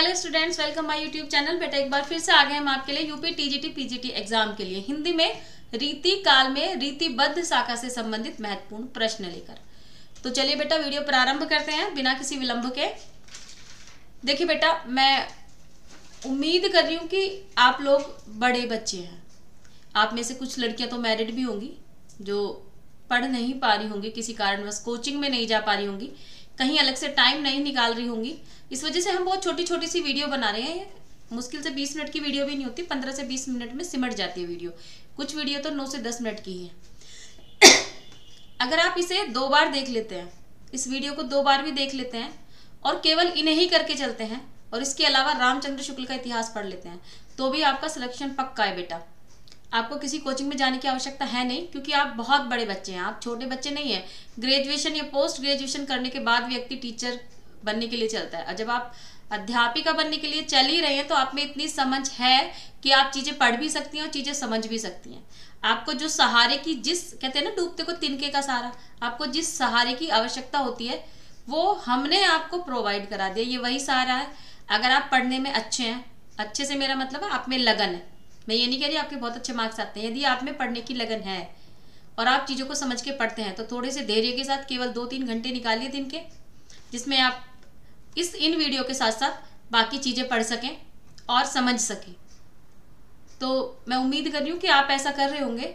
Hello students, welcome my YouTube channel. बेटा एक बार फिर से आ गए हम आपके लिए यूपी टीजीटी पीजीटी एग्जाम के लिए हिंदी में रीति काल में रीतिबद्ध शाखा से संबंधित महत्वपूर्ण प्रश्न लेकर। तो चलिए बेटा वीडियो प्रारंभ करते हैं बिना किसी विलंब के। देखिए बेटा, मैं उम्मीद कर रही हूँ कि आप लोग बड़े बच्चे हैं। आप में से कुछ लड़कियां तो मैरिड भी होंगी जो पढ़ नहीं पा रही होंगी, किसी कारणवश कोचिंग में नहीं जा पा रही होंगी, कहीं अलग से टाइम नहीं निकाल रही होंगी। इस वजह से हम बहुत छोटी छोटी सी वीडियो बना रहे हैं। मुश्किल से 20 मिनट की वीडियो भी नहीं होती, 15 से 20 मिनट में सिमट जाती है वीडियो। कुछ वीडियो तो 9 से 10 मिनट की है। अगर आप इसे 2 बार देख लेते हैं, इस वीडियो को 2 बार भी देख लेते हैं और केवल इन्हें ही करके चलते हैं और इसके अलावा रामचंद्र शुक्ल का इतिहास पढ़ लेते हैं, तो भी आपका सिलेक्शन पक्का है बेटा। आपको किसी कोचिंग में जाने की आवश्यकता है नहीं, क्योंकि आप बहुत बड़े बच्चे हैं, आप छोटे बच्चे नहीं हैं। ग्रेजुएशन या पोस्ट ग्रेजुएशन करने के बाद व्यक्ति टीचर बनने के लिए चलता है, और जब आप अध्यापिका बनने के लिए चल ही रहे हैं तो आप में इतनी समझ है कि आप चीजें पढ़ भी सकती हैं और चीजें समझ भी सकती हैं। आपको जो सहारे की, जिस कहते हैं ना डूबते को तिनके का सहारा, आपको जिस सहारे की आवश्यकता होती है वो हमने आपको प्रोवाइड करा दिया। ये वही सहारा है। अगर आप पढ़ने में अच्छे हैं, अच्छे से मेरा मतलब है आप में लगन है। मैं ये नहीं कह रही आपके बहुत अच्छे मार्क्स आते हैं। यदि आप में पढ़ने की लगन है और आप चीज़ों को समझ के पढ़ते हैं तो थोड़े से धैर्य के साथ केवल 2-3 घंटे निकालिए दिन के, जिसमें आप इन वीडियो के साथ साथ बाकी चीज़ें पढ़ सकें और समझ सकें। तो मैं उम्मीद कर रही हूँ कि आप ऐसा कर रहे होंगे,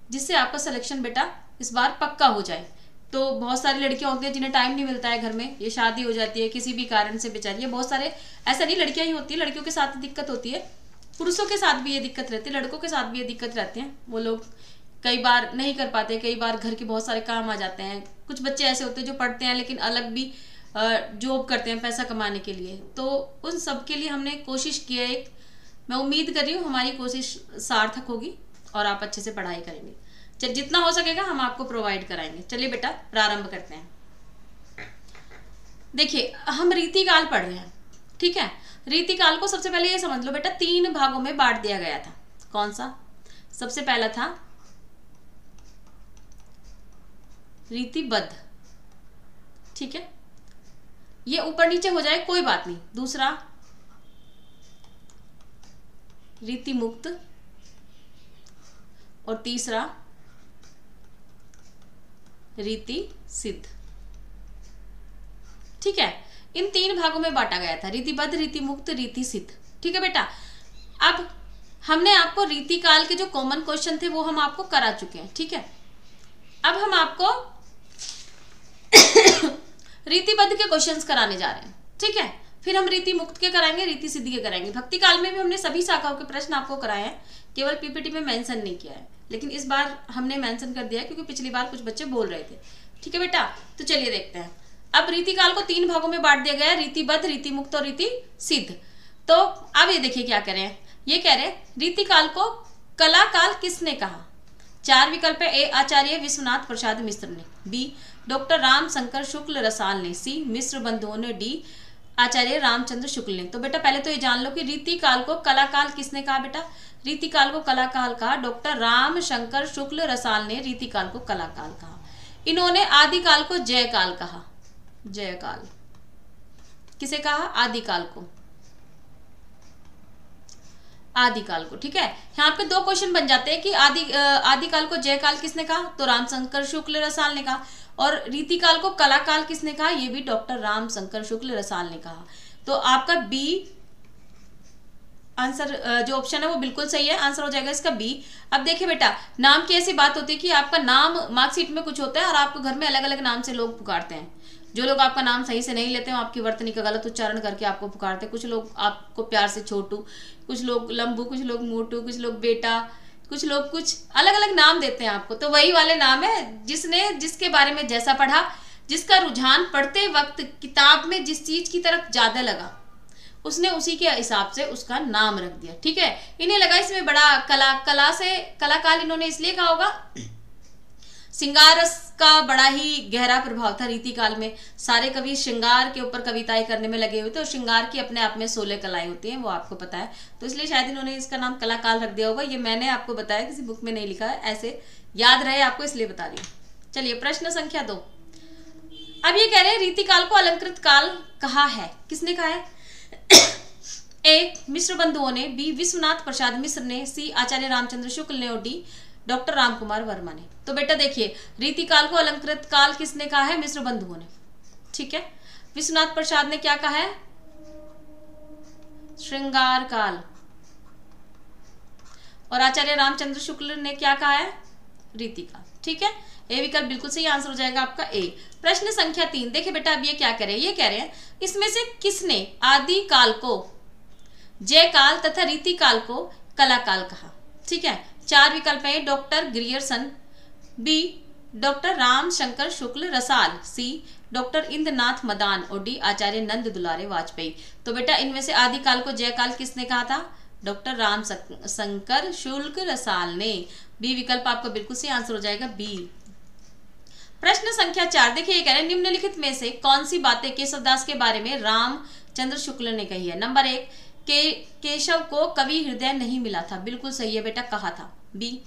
जिससे आपका सिलेक्शन बेटा इस बार पक्का हो जाए। तो बहुत सारी लड़कियां होती हैं जिन्हें टाइम नहीं मिलता है, घर में ये शादी हो जाती है किसी भी कारण से बेचारी। बहुत सारे ऐसा नहीं लड़कियां ही होती है, लड़कियों के साथ दिक्कत होती है, पुरुषों के साथ भी ये दिक्कत रहती है, लड़कों के साथ भी ये दिक्कत रहती है। वो लोग कई बार नहीं कर पाते, कई बार घर के बहुत सारे काम आ जाते हैं। कुछ बच्चे ऐसे होते हैं जो पढ़ते हैं लेकिन अलग भी जॉब करते हैं पैसा कमाने के लिए। तो उन सब के लिए हमने कोशिश की है एक। मैं उम्मीद कर रही हूँ हमारी कोशिश सार्थक होगी और आप अच्छे से पढ़ाई करेंगे। जितना हो सकेगा हम आपको प्रोवाइड कराएंगे। चलिए बेटा प्रारंभ करते हैं। देखिए हम रीतिकाल पढ़ रहे हैं, ठीक है। रीतिकाल को सबसे पहले ये समझ लो बेटा 3 भागों में बांट दिया गया था। कौन सा? सबसे पहला था रीतिबद्ध, ठीक है, ये ऊपर नीचे हो जाए कोई बात नहीं। दूसरा रीति मुक्त और तीसरा रीति सिद्ध, ठीक है। इन 3 भागों में बांटा गया था, रीतिबद्ध, रीति मुक्त, रीति सिद्ध, ठीक है बेटा। अब हमने आपको रीतिकाल के जो कॉमन क्वेश्चन थे वो हम आपको करा चुके हैं, ठीक है। अब हम आपको रीतिबद्ध के क्वेश्चंस कराने जा रहे हैं, ठीक है। फिर हम रीति मुक्त के कराएंगे, रीति सिद्ध के कराएंगे। भक्ति काल में भी हमने सभी शाखाओं के प्रश्न आपको कराए हैं, केवल पीपीटी में मेंशन नहीं किया है, लेकिन इस बार हमने मेंशन कर दिया है क्योंकि पिछली बार कुछ बच्चे बोल रहे थे, ठीक है बेटा। तो चलिए देखते हैं। अब रीतिकाल को 3 भागों में बांट दिया गया है, रीतिबद्ध, रीति मुक्त और रीति सिद्ध। तो अब ये देखिए क्या कह रहे हैं, ये कह रहे हैं रीतिकाल को कला काल किसने कहा? 4 विकल्प है। ए आचार्य विश्वनाथ प्रसाद मिश्र ने, बी डॉक्टर राम शंकर शुक्ल रसाल ने, सी मिश्र बंधुओं ने, डी आचार्य रामचंद्र शुक्ल ने। तो बेटा पहले तो ये जान लो कि रीतिकाल को कला काल किसने कहा बेटा? रीतिकाल को कला काल कहा डॉक्टर राम शंकर शुक्ल रसाल ने, रीतिकाल को कला काल कहा। इन्होंने आदिकाल को जयकाल कहा। जयकाल किसे कहा? आदिकाल को, आदिकाल को, ठीक है। यहाँ पे 2 क्वेश्चन बन जाते हैं कि आदिकाल को जयकाल किसने कहा? तो रामशंकर शुक्ल रसाल ने कहा। और रीतिकाल को कलाकाल किसने कहा? ये भी डॉक्टर रामशंकर शुक्ल रसाल ने कहा। तो आपका बी आंसर जो ऑप्शन है वो बिल्कुल सही है, आंसर हो जाएगा इसका बी। अब देखिए बेटा, नाम की ऐसी बात होती है कि आपका नाम मार्कशीट में कुछ होता है और आपको घर में अलग अलग नाम से लोग पुकारते हैं। जो लोग आपका नाम सही से नहीं लेते हैं, आपकी वर्तनी का गलत उच्चारण करके आपको पुकारते हैं। कुछ लोग आपको प्यार से छोटू, कुछ लोग लंबू, कुछ लोग मोटू, कुछ लोग बेटा, कुछ लोग कुछ अलग अलग नाम देते हैं आपको। तो वही वाले नाम है जिसके बारे में जैसा पढ़ा, जिसका रुझान पढ़ते वक्त किताब में जिस चीज की तरफ ज्यादा लगा, उसने उसी के हिसाब से उसका नाम रख दिया, ठीक है। इन्हें लगा इसमें बड़ा कलाकाल इन्होंने इसलिए कहा होगा, श्रृंगार रस का बड़ा ही गहरा प्रभाव था रीतिकाल में। सारे कवि श्रृंगार के ऊपर कविताएं करने में लगे हुए थे और श्रृंगार की अपने आप में 16 कलाएं होती हैं, वो आपको पता है। तो इसलिए शायद इन्होंने इसका नाम कलाकाल रख दिया होगा। ये मैंने आपको बताया, किसी बुक में नहीं लिखा है, ऐसे याद रहे आपको इसलिए बता रही हूँ। चलिए प्रश्न संख्या 2। अब ये कह रहे हैं रीतिकाल को अलंकृत काल कहा है। किसने कहा है? ए मिश्र बंधुओं ने, बी विश्वनाथ प्रसाद मिश्र ने, सी आचार्य रामचंद्र शुक्ल ने और डी डॉक्टर रामकुमार वर्मा ने। तो बेटा देखिए, रीतिकाल को अलंकृत काल किसने कहा है? मिश्र बंधुओं ने। ठीक है, विश्वनाथ प्रसाद ने क्या कहा है? श्रृंगार काल। और आचार्य रामचंद्र शुक्ल ने क्या कहा है? रीतिकाल। ठीक है, ए विकल्प बिल्कुल सही आंसर हो जाएगा आपका ए। प्रश्न संख्या 3, देखिए बेटा अब ये क्या कह रहे हैं? ये कह रहे हैं इसमें से किसने आदि काल को जय काल तथा रीति काल को कला काल कहा? ठीक है, 4 विकल्प है। Doctor Grierson, B doctor Ram Shankar Shukla Rasal, C doctor Indranath Madan और डी आचार्य नंद दुलारे वाजपेयी। तो बेटा इनमें से आदि काल को जय काल किसने कहा था? डॉक्टर राम शंकर शुक्ल रसाल ने। बी विकल्प आपका बिल्कुल सही आंसर हो जाएगा, बी। प्रश्न संख्या 4, देखिए ये कह रहे हैं निम्नलिखित में से कौन सी बातें केशवदास के बारे में रामचंद्र शुक्ल ने कही है? नंबर 1, केशव को कवि हृदय नहीं मिला था। बिल्कुल सही है बेटा, कहा था। बी,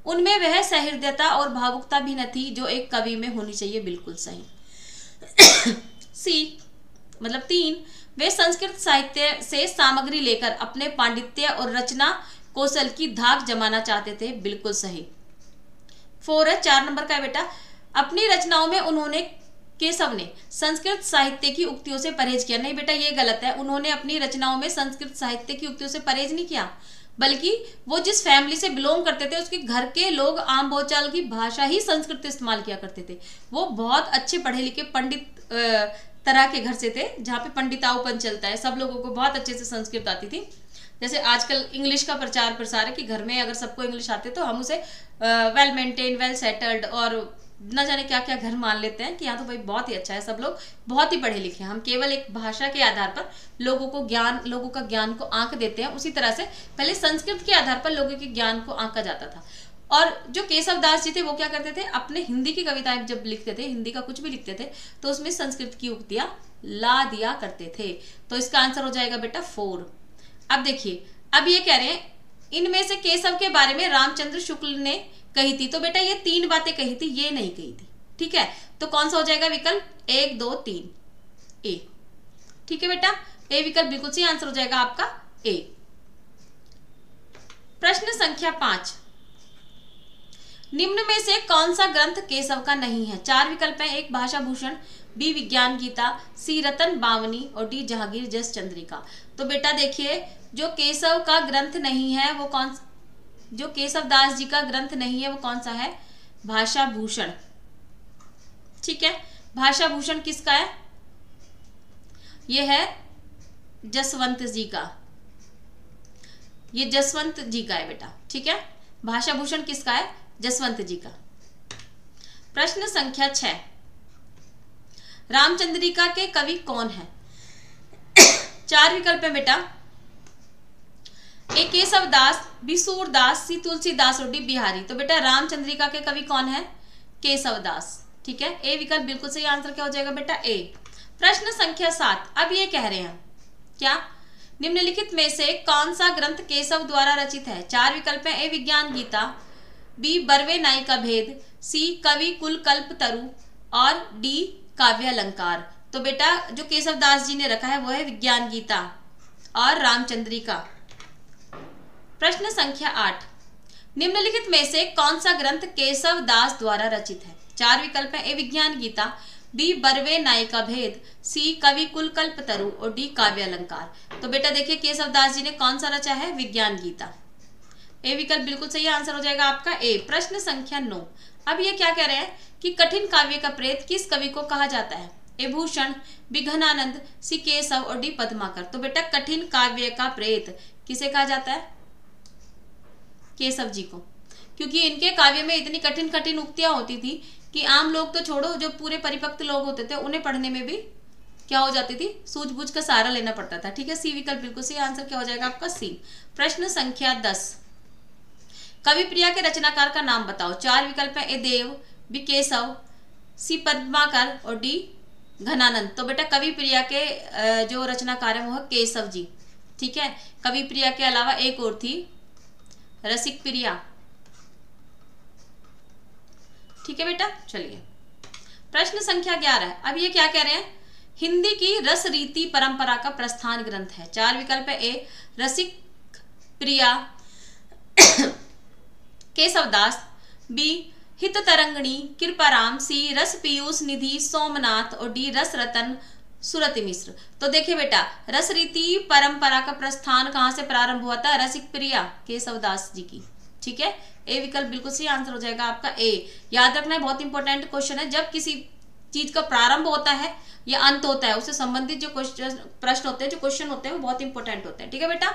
उनमें वह सहृदयता और भावुकता भी न थी जो एक कवि में होनी चाहिए। बिल्कुल सही। सी मतलब 3, वे संस्कृत साहित्य से सामग्री लेकर अपने पांडित्य और रचना कौशल की धाक जमाना चाहते थे। बिल्कुल सही। 4 है, 4 नंबर का है बेटा, अपनी रचनाओं में उन्होंने, केशव ने संस्कृत साहित्य की उक्तियों से परहेज किया। नहीं बेटा ये गलत है, उन्होंने अपनी रचनाओं में संस्कृत साहित्य की उक्तियों से परहेज नहीं किया, बल्कि वो जिस फैमिली से बिलोंग करते थे उसके घर के लोग आम बोलचाल की भाषा ही संस्कृत इस्तेमाल किया करते थे। वो बहुत अच्छे पढ़े लिखे पंडित तरह के घर से थे, जहाँ पे पंडिताऊपन चलता है, सब लोगों को बहुत अच्छे से संस्कृत आती थी। जैसे आजकल इंग्लिश का प्रचार प्रसार है कि घर में अगर सबको इंग्लिश आते तो हम उसे वेल मेंटेन, वेल सेटल्ड और न जाने क्या क्या घर मान लेते हैं कि यहाँ तो भाई बहुत ही अच्छा है, सब लोग बहुत ही पढ़े लिखे हैं। हम केवल एक भाषा के आधार पर लोगों का ज्ञान को आंक देते हैं। उसी तरह से पहले संस्कृत के आधार पर लोगों के ज्ञान को आंका जाता था। और जो केशव दास जी थे वो क्या करते थे? अपने हिंदी की कविताएं जब लिखते थे, हिंदी का कुछ भी लिखते थे, तो उसमें संस्कृत की उक्तियां ला दिया करते थे। तो इसका आंसर हो जाएगा बेटा 4। अब देखिए, अब ये कह रहे हैं इनमें से केशव के बारे में रामचंद्र शुक्ल ने कही थी। तो बेटा ये 3 बातें कही थी, ये नहीं कही थी। ठीक है, तो कौन सा हो जाएगा विकल्प? 1, 2, 3 ए। ठीक है बेटा, ए विकल्प बिल्कुल सही आंसर हो जाएगा आपका ए। प्रश्न संख्या 5, निम्न में से कौन सा ग्रंथ केशव का नहीं है? 4 विकल्प है। 1 भाषा भूषण, बी विज्ञान गीता, सी रतन बावनी और डी जहांगीर जस चंद्रिका। तो बेटा देखिए, जो केशव का ग्रंथ नहीं है वो कौन, जो केशव दास जी का ग्रंथ नहीं है वो कौन सा है? भाषा भूषण। ठीक है, भाषा भूषण किसका है? ये है जसवंत जी का, ये जसवंत जी का है बेटा। ठीक है, भाषा भूषण किसका है? जसवंत जी का। प्रश्न संख्या 6, रामचंद्रिका के कवि कौन है? 4 विकल्प है बेटा। ए केशव दास, बी सूरदास, सी तुलसीदास और डी बिहारी। तो बेटा रामचंद्रिका के कवि कौन है? केशव दास। ठीक है, ए विकल्प बिल्कुल सही आंसर क्या हो जाएगा बेटा? ए। प्रश्न संख्या 7, अब ये कह रहे हैं क्या? निम्नलिखित में से कौन सा ग्रंथ केशव द्वारा रचित है? 4 विकल्प है। ए विज्ञान गीता, बी बरवे नाई का भेद, सी कवि कुल कल्प तरु और डी काव्य अलंकार। तो बेटा जो केशव दास जी ने रखा है वो है विज्ञान गीता और रामचंद्रिका। प्रश्न संख्या 8, निम्नलिखित में से कौन सा ग्रंथ केशव दास द्वारा रचित है? 4 विकल्प है। ए विज्ञान गीता, बी बरवे नाई का भेद, सी कवि कुल कल्प तरु और डी काव्य अलंकार। तो बेटा देखिए केशव दास जी ने कौन सा रचा है? विज्ञान गीता। ए विकल्प बिल्कुल सही आंसर हो जाएगा आपका ए। प्रश्न संख्या 9, अब ये क्या कह रहे हैं कि कठिन काव्य का प्रेत किस कवि को कहा जाता है? ए भूषण, बी घनानंद, सी केशव और डी पद्माकर। तो बेटा कठिन काव्य का प्रेत किसे कहा जाता है? केशव जी को, क्योंकि इनके काव्य में इतनी कठिन कठिन उक्तियां होती थी कि आम लोग तो छोड़ो, जो पूरे परिपक्व लोग होते थे उन्हें पढ़ने में भी क्या हो जाती थी? सूझबूझ का सहारा लेना पड़ता था। ठीक है, सी विकल्प बिल्कुल सही आंसर क्या हो जाएगा आपका? सी। प्रश्न संख्या 10, कवि प्रिया के रचनाकार का नाम बताओ। 4 विकल्प है। ए देव, बी केशव, सी पद्माकर और डी घनानंद। तो बेटा कवि प्रिया के जो रचनाकार है वो है केशव जी। ठीक है, कवि प्रिया के अलावा एक और थी, रसिक प्रिया। ठीक है बेटा, चलिए प्रश्न संख्या 11, अब ये क्या कह रहे हैं हिंदी की रस रीति परंपरा का प्रस्थान ग्रंथ है? 4 विकल्प है। ए रसिक प्रिया केशवदास, बी हित तरंगणी कृपाराम, सी रस पीयूष निधि सोमनाथ और डी रस रतन सुरति मिश्र। तो देखिए बेटा, रस रीति परंपरा का प्रस्थान कहां से प्रारंभ हुआ था? रसिक प्रिया केशवदास जी की। ठीक है, ए विकल्प बिल्कुल सही आंसर हो जाएगा आपका ए। याद रखना है, बहुत इंपॉर्टेंट क्वेश्चन है। जब किसी चीज का प्रारंभ होता है या अंत होता है, उससे संबंधित जो प्रश्न होते हैं, जो क्वेश्चन होते हैं, वो बहुत इंपॉर्टेंट होते हैं। ठीक है बेटा,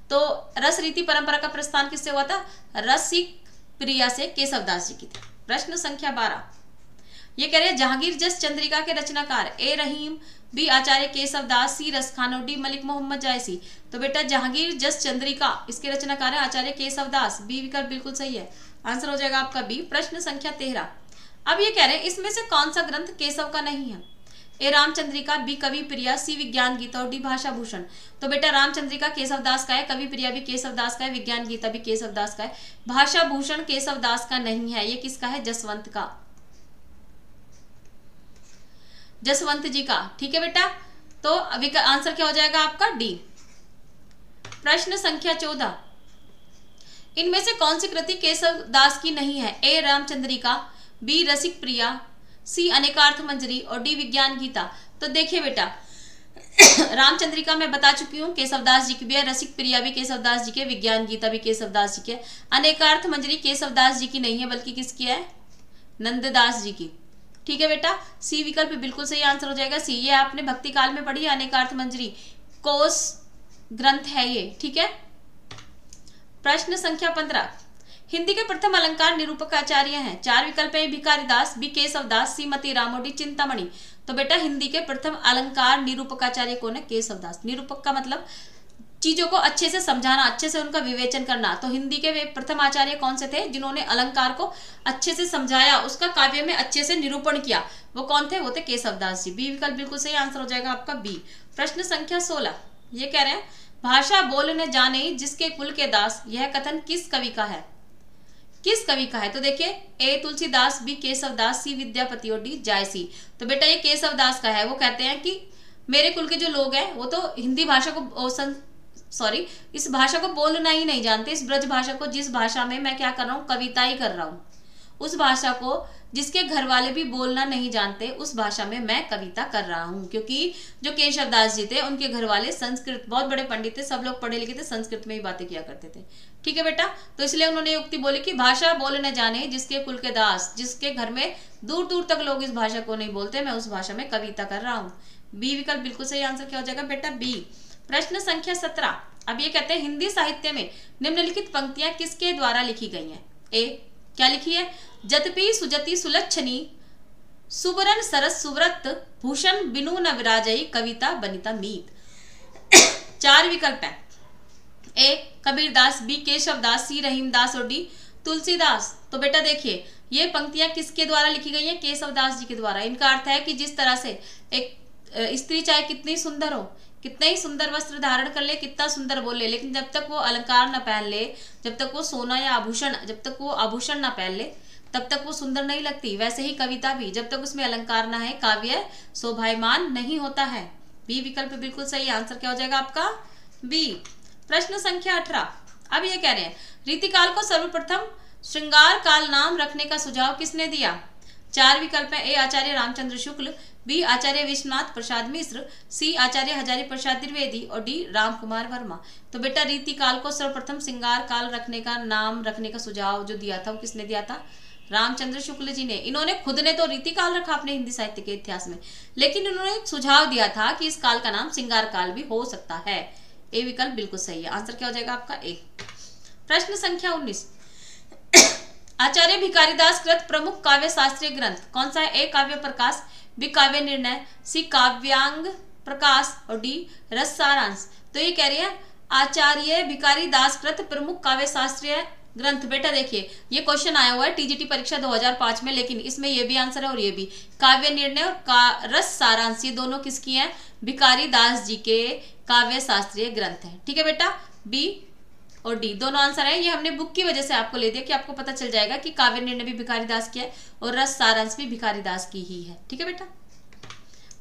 तो रस रीति परंपरा का प्रस्थान किससे हुआ था? रसिक प्रिया से केशवदास जी की थी। प्रश्न संख्या 12 ये कह रहे हैं जहांगीर जस चंद्रिका के रचनाकार? ए रहीम, बी आचार्य केशवदास, सी रसखान और डी मलिक मोहम्मद जायसी। तो बेटा जहांगीर जस चंद्रिका, इसके रचनाकार है आचार्य केशवदास। बी विकल्प बिल्कुल सही है, आंसर हो जाएगा आपका बी। प्रश्न संख्या 13 अब ये कह रहे हैं इसमें से कौन सा ग्रंथ केशव का नहीं है? ए रामचंद्रिका, बी कवि प्रिया, सी विज्ञान गीता और डी भाषा भूषण। तो बेटा रामचंद्रिका केशवदास का है, कवि प्रिया भी केशवदास का है, विज्ञान गीता भी केशवदास का है, भाषा भूषण केशवदास का नहीं है। ये किसका है? जसवंत का, जसवंत जी का। ठीक है बेटा, तो अभी का आंसर क्या हो जाएगा आपका? डी। प्रश्न संख्या 14 इनमें से कौन सी कृति केशवदास की नहीं है? ए रामचंद्रिका, बी रसिक प्रिया, सी अनेकार्थ मंजरी और डी विज्ञान गीता। तो देखिए बेटा रामचंद्रिका मैं बता चुकी हूँ केशवदास जी की भी है, रसिक प्रिया भी केशवदास जी के, विज्ञान गीता भी केशवदास जी के, अनेकार्थ मंजरी केशवदास जी की नहीं है बल्कि किसकी है? नंददास जी की। ठीक है बेटा, सी विकल्प बिल्कुल सही आंसर हो जाएगा सी। ये आपने भक्ति काल में पढ़ी है, अनेकार्थ मंजरी कोश ग्रंथ है ये। ठीक है, प्रश्न संख्या 15 हिंदी के प्रथम अलंकार निरूपक आचार्य हैं? 4 विकल्प है। भिखारीदास, बी केशवदास, सी मतीराम और डी चिंतामणि। तो बेटा हिंदी के प्रथम अलंकार निरूपकाचार्य कौन है? केशवदास। निरूपक का मतलब चीजों को अच्छे से समझाना, अच्छे से उनका विवेचन करना। तो हिंदी के वे प्रथम आचार्य कौन से थे जिन्होंने अलंकार को अच्छे से समझाया, उसका काव्य में अच्छे से निरूपण किया? वो कौन थे? वो थे केशवदास जी। बी विकल्प बिल्कुल सही आंसर हो जाएगा आपका बी। प्रश्न संख्या 16 ये कह रहे हैं भाषा बोल न जाने जिसके कुल के दास, यह कथन किस कवि का है? किस कवि का है? तो देखिए ए तुलसीदास, बी केशवदास, सी विद्यापति और डी जायसी। तो बेटा ये केशवदास का है। वो कहते हैं कि मेरे कुल के जो लोग हैं वो तो हिंदी भाषा को इस भाषा को बोलना ही नहीं जानते, इस ब्रज भाषा को, जिस भाषा में मैं क्या कर रहा हूँ? कविता ही कर रहा हूँ, उस भाषा को जिसके घर वाले भी बोलना नहीं जानते, उस भाषा में मैं कविता कर रहा हूँ। क्योंकि जो केशवदास जी थे उनके घर वाले संस्कृत, बहुत बड़े पंडित थे, सब लोग पढ़े लिखे थे, संस्कृत में ही बातें किया करते थे। ठीक है बेटा, तो इसलिए उन्होंने युक्ति बोली कि भाषा बोल न जाने जिसके कुल के दास, जिसके घर में दूर दूर तक लोग इस भाषा को नहीं बोलते, मैं उस भाषा में कविता कर रहा हूँ। बी विकल्प बिल्कुल सही आंसर क्या हो जाएगा बेटा? बी। प्रश्न संख्या 17 अब ये कहते हैं हिंदी साहित्य में निम्नलिखित पंक्तियां किसके द्वारा लिखी गई हैं? ए क्या लिखी है? जतपि सुजति सुलक्षणी सुबरन सरस सुव्रत भूषण बिनु न विराजई कविता बनिता मीत। 4 विकल्प है। ए कबीरदास, बी केशवदास, सी रहीमदास और डी तुलसीदास। तो बेटा देखिए ये पंक्तियां किसके द्वारा लिखी गई हैं? केशवदास जी के द्वारा। इनका अर्थ है कि जिस तरह से एक स्त्री चाहे कितनी सुंदर हो, कितने ही सुंदर वस्त्र धारण कर ले, कितना सुंदर बोल ले, लेकिन जब तक वो अलंकार न पहन ले, जब तक वो सोना या आभूषण, जब तक वो आभूषण न पहन ले, तब तक वो सुंदर नहीं लगती। वैसे ही कविता भी जब तक उसमें अलंकार न है, काव्य शोभायमान नहीं होता है। बी विकल्प बिल्कुल सही आंसर क्या हो जाएगा आपका? बी। प्रश्न संख्या 18 अब ये कह रहे हैं रीतिकाल को सर्वप्रथम श्रृंगार काल नाम रखने का सुझाव किसने दिया? 4 विकल्प है। ए आचार्य रामचंद्र शुक्ल, बी आचार्य विश्वनाथ प्रसाद मिश्र, सी आचार्य हजारी प्रसाद द्विवेदी और डी राम कुमार वर्मा। तो बेटा रीतिकाल को सर्वप्रथम श्रृंगार काल रखने का नाम रखने का सुझाव जो दिया था वो किसने दिया था? रामचंद्र शुक्ल जी ने। इन्होंने खुद ने तो रीतिकाल रखा अपने हिंदी साहित्य के इतिहास में, लेकिन इन्होंने एक सुझाव दिया था कि इस काल का नाम श्रृंगार काल भी हो सकता है। ए विकल्प बिल्कुल सही है, आंसर क्या हो जाएगा आपका? ए। प्रश्न संख्या 19 आचार्य भिखारीदास कृत प्रमुख काव्य शास्त्रीय ग्रंथ कौन सा है? ए काव्य प्रकाश, बी काव्य निर्णय, सी काव्यांग प्रकाश और डी रस सारांश। तो ये कह रही है आचार्य भिखारीदास कृत प्रमुख काव्य शास्त्रीय ग्रंथ। बेटा देखिए ये क्वेश्चन आया हुआ है टीजीटी परीक्षा 2005 में, लेकिन इसमें ये भी आंसर है और ये भी। काव्य निर्णय और रस सारांश ये दोनों किसकी हैं? भिखारीदास जी के काव्य शास्त्रीय ग्रंथ है। ठीक है बेटा, बी और डी दोनों आंसर है। ये हमने बुक की वजह से आपको ले दिया कि आपको पता चल जाएगा कि काव्य निर्णय भी भिखारीदास की है और रस सारांश भी भिखारीदास की ही है। ठीक है बेटा।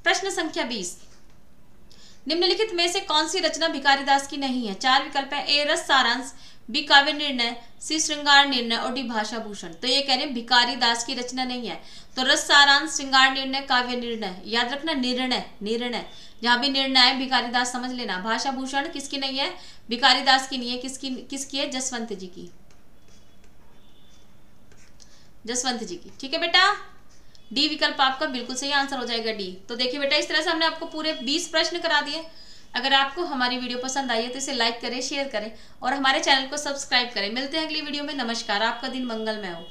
प्रश्न संख्या 20, निम्नलिखित में से कौन सी रचना भिखारीदास की नहीं है? 4 विकल्प है। ए रस सारांश, बी काव्य निर्णय, सी श्रृंगार निर्णय और डी भाषा भूषण। तो ये कह रहे हैं भिखारीदास की रचना नहीं है। तो रस सारांश, श्रृंगार निर्णय, काव्य निर्णय, याद रखना निर्णय, निर्णय जहां भी निर्णय है भिखारीदास समझ लेना। भाषा भूषण किसकी नहीं है? भिखारीदास की नहीं है। किसकी है? जसवंत जी की, जसवंत जी की। ठीक है बेटा, डी विकल्प आपका बिल्कुल सही आंसर हो जाएगा, डी। तो देखिए बेटा, इस तरह से हमने आपको पूरे 20 प्रश्न करा दिए। अगर आपको हमारी वीडियो पसंद आई है तो इसे लाइक करें, शेयर करें और हमारे चैनल को सब्सक्राइब करें। मिलते हैं अगली वीडियो में। नमस्कार, आपका दिन मंगलमय हो।